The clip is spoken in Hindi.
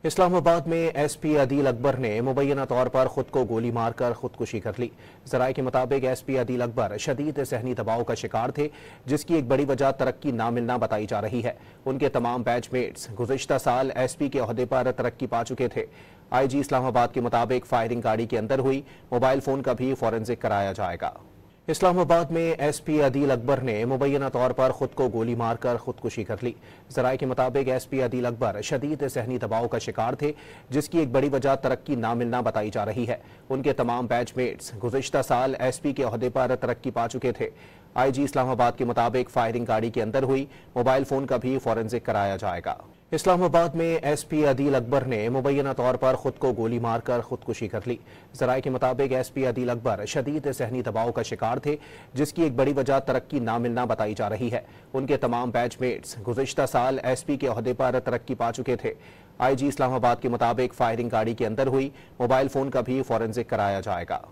इस्लामाबाद में एसपी अदील अकबर ने मुबैना तौर पर खुद को गोली मारकर खुदकुशी कर ली। जराये के मुताबिक एसपी अदील अकबर शदीद सहनी दबाव का शिकार थे, जिसकी एक बड़ी वजह तरक्की ना मिलना बताई जा रही है। उनके तमाम बैचमेट्स गुज़िश्ता साल एसपी के ओहदे पर तरक्की पा चुके थे। आईजी इस्लामाबाद के मुताबिक फायरिंग गाड़ी के अंदर हुई। मोबाइल फोन का भी फॉरेंसिक कराया जाएगा। इस्लामाबाद में एसपी अदील अकबर ने मुबैना तौर पर खुद को गोली मारकर खुदकुशी कर ली। जराये के मुताबिक एसपी अदील अकबर शदीद सहनी दबाव का शिकार थे, जिसकी एक बड़ी वजह तरक्की ना मिलना बताई जा रही है। उनके तमाम बैचमेट्स गुज़िश्ता साल एसपी के ओहदे पर तरक्की पा चुके थे। आईजी इस्लामाबाद के मुताबिक फायरिंग गाड़ी के अंदर हुई। मोबाइल फोन का भी फॉरेंसिक कराया जाएगा। इस्लामाबाद में एसपी अदील अकबर ने मुबैना तौर पर खुद को गोली मारकर खुदकुशी कर ली। जराये के मुताबिक एसपी अदील अकबर शदीद सहनी दबाव का शिकार थे, जिसकी एक बड़ी वजह तरक्की ना मिलना बताई जा रही है। उनके तमाम बैचमेट्स गुज़िश्ता साल एसपी के ओहदे पर तरक्की पा चुके थे। आईजी इस्लामाबाद के मुताबिक फायरिंग गाड़ी के अंदर हुई। मोबाइल फोन का भी फॉरेंसिक कराया जाएगा।